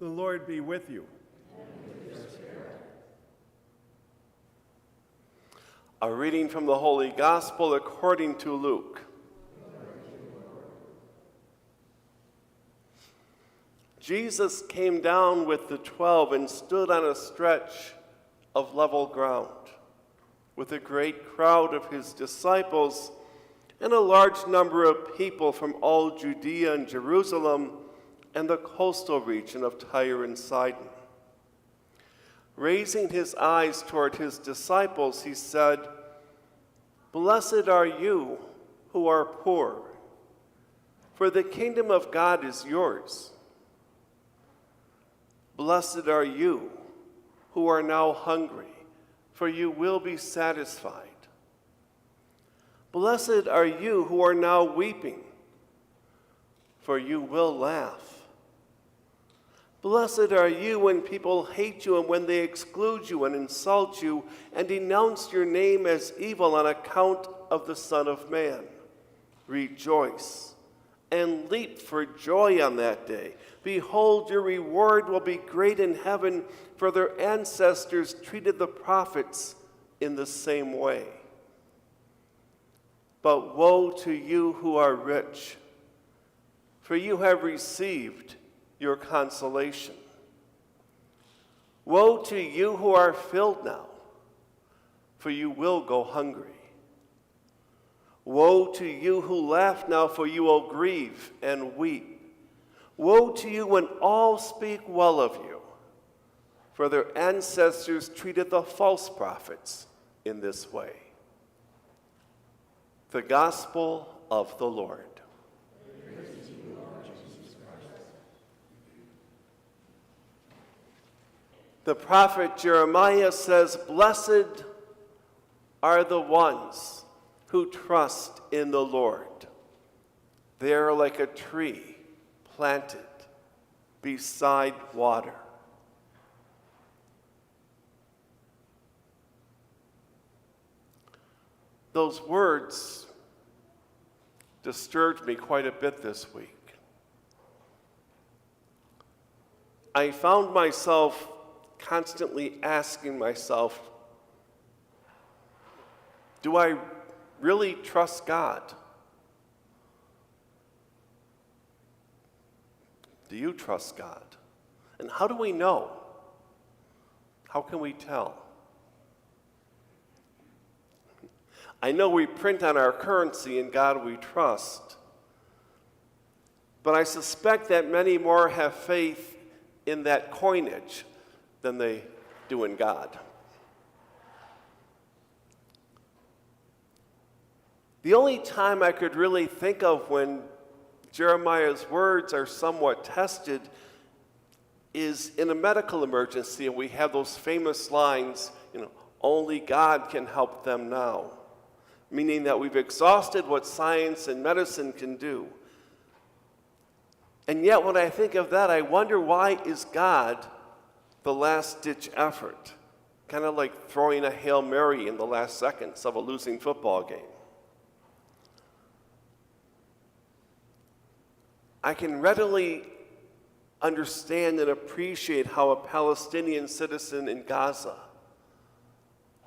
The Lord be with you. A reading from the Holy Gospel according to Luke. Jesus came down with the 12 and stood on a stretch of level ground with a great crowd of his disciples and a large number of people from all Judea and Jerusalem and the coastal region of Tyre and Sidon. Raising his eyes toward his disciples, he said, "Blessed are you who are poor, for the kingdom of God is yours. Blessed are you who are now hungry, for you will be satisfied. Blessed are you who are now weeping, for you will laugh. Blessed are you when people hate you and when they exclude you and insult you and denounce your name as evil on account of the Son of Man. Rejoice and leap for joy on that day. Behold, your reward will be great in heaven, for their ancestors treated the prophets in the same way. But woe to you who are rich, for you have received your consolation. Woe to you who are filled now, for you will go hungry. Woe to you who laugh now, for you will grieve and weep. Woe to you when all speak well of you, for their ancestors treated the false prophets in this way." The Gospel of the Lord. The prophet Jeremiah says, "Blessed are the ones who trust in the Lord. They are like a tree planted beside water." Those words disturbed me quite a bit this week. I found myself constantly asking myself, do I really trust God? Do you trust God? And how do we know? How can we tell? I know we print on our currency, "In God we trust," but I suspect that many more have faith in that coinage than they do in God. The only time I could really think of when Jeremiah's words are somewhat tested is in a medical emergency, and we have those famous lines, "Only God can help them now," meaning that we've exhausted what science and medicine can do. And yet when I think of that, I wonder, why is God the last-ditch effort? Kind of like throwing a Hail Mary in the last seconds of a losing football game. I can readily understand and appreciate how a Palestinian citizen in Gaza,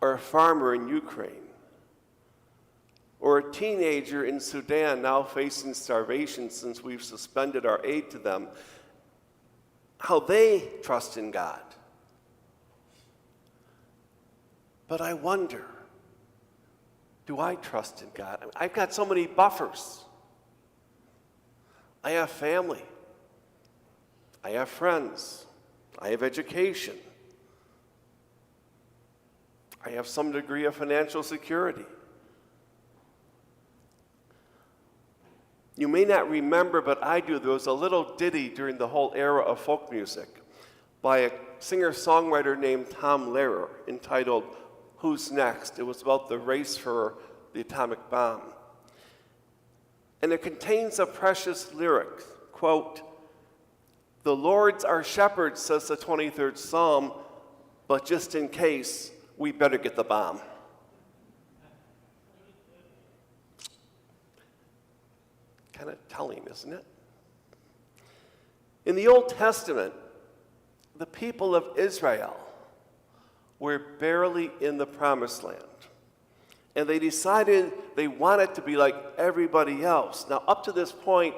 or a farmer in Ukraine, or a teenager in Sudan now facing starvation since we've suspended our aid to them, how they trust in God. But I wonder, do I trust in God? I've got so many buffers. I have family. I have friends. I have education. I have some degree of financial security. You may not remember, but I do, there was a little ditty during the whole era of folk music by a singer-songwriter named Tom Lehrer entitled "Who's Next?" It was about the race for the atomic bomb. And it contains a precious lyric, quote, "The Lord's our shepherd," says the 23rd Psalm, "but just in case, we better get the bomb." Kind of telling, isn't it? In the Old Testament, the people of Israel were barely in the promised land. And they decided they wanted to be like everybody else. Now, up to this point,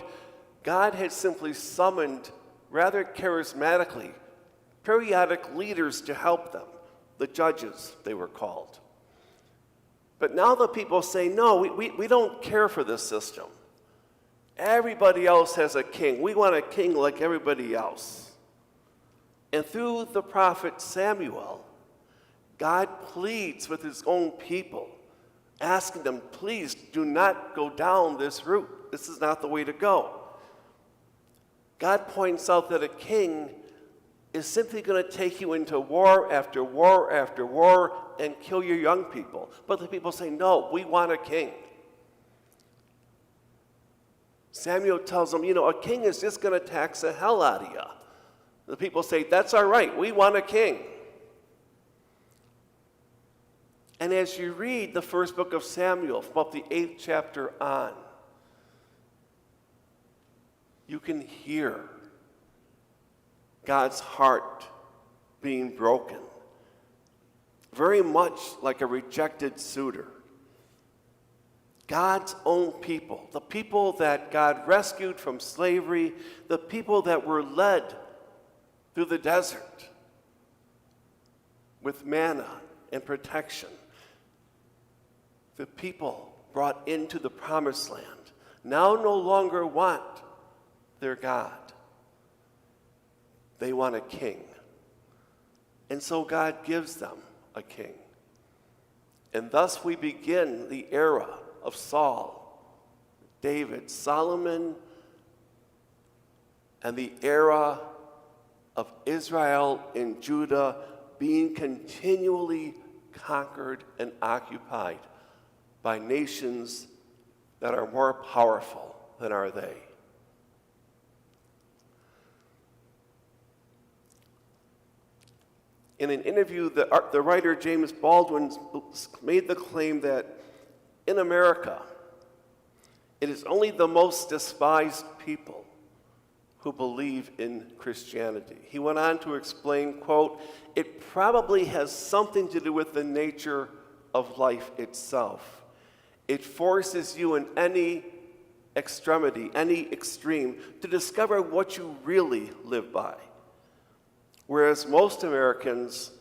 God had simply summoned, rather charismatically, periodic leaders to help them. The judges, they were called. But now the people say, no, we don't care for this system. Everybody else has a king. We want a king like everybody else. And through the prophet Samuel, God pleads with his own people, asking them, please do not go down this route. This is not the way to go. God points out that a king is simply going to take you into war after war after war and kill your young people. But the people say, no, we want a king. Samuel tells them, a king is just going to tax the hell out of you. The people say, that's all right, we want a king. And as you read the first book of Samuel, from about the 8th chapter on, you can hear God's heart being broken, very much like a rejected suitor. God's own people, the people that God rescued from slavery, the people that were led through the desert with manna and protection, the people brought into the promised land, now no longer want their God. They want a king. And so God gives them a king. And thus we begin the era of Saul, David, Solomon, and the era of Israel and Judah being continually conquered and occupied by nations that are more powerful than are they. In an interview, the writer James Baldwin made the claim that in America, it is only the most despised people who believe in Christianity. He went on to explain, quote, it probably has something to do with the nature of life itself. It forces you in any extremity, any extreme, to discover what you really live by. Whereas most Americans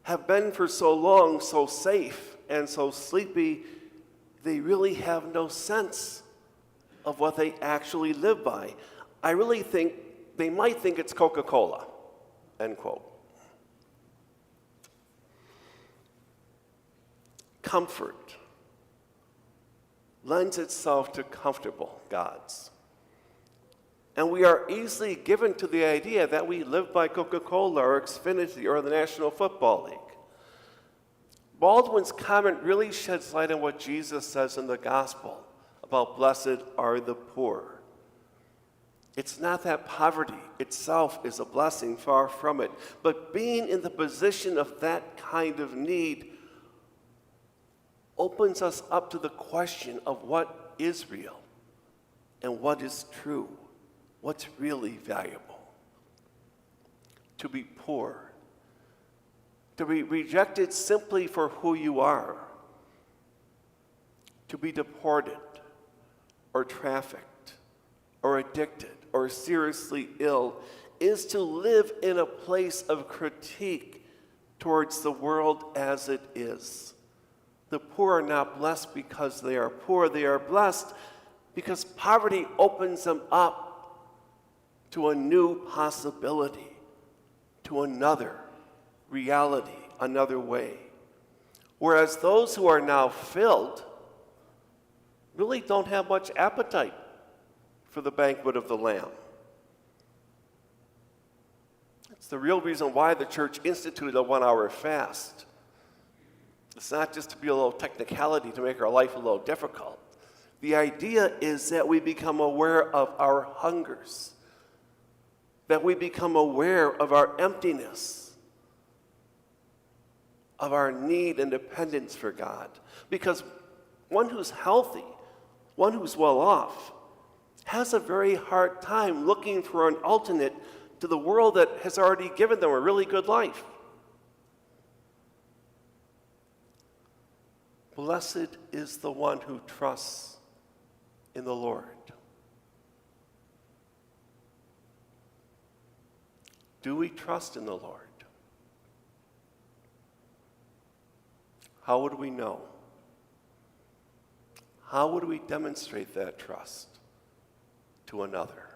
have been for so long so safe and so sleepy, they really have no sense of what they actually live by. I really think they might think it's Coca-Cola, end quote. Comfort lends itself to comfortable gods. And we are easily given to the idea that we live by Coca-Cola or Xfinity or the National Football League. Baldwin's comment really sheds light on what Jesus says in the gospel about blessed are the poor. It's not that poverty itself is a blessing, far from it, but being in the position of that kind of need opens us up to the question of what is real and what is true. What's really valuable? To be poor, to be rejected simply for who you are, to be deported or trafficked or addicted or seriously ill is to live in a place of critique towards the world as it is. The poor are not blessed because they are poor. They are blessed because poverty opens them up to a new possibility, to another reality, another way. Whereas those who are now filled really don't have much appetite for the banquet of the Lamb. It's the real reason why the church instituted a 1-hour fast. It's not just to be a little technicality to make our life a little difficult. The idea is that we become aware of our hungers, that we become aware of our emptiness, of our need and dependence for God. Because one who's healthy, one who's well off, has a very hard time looking for an alternate to the world that has already given them a really good life. Blessed is the one who trusts in the Lord. Do we trust in the Lord? How would we know? How would we demonstrate that trust to another?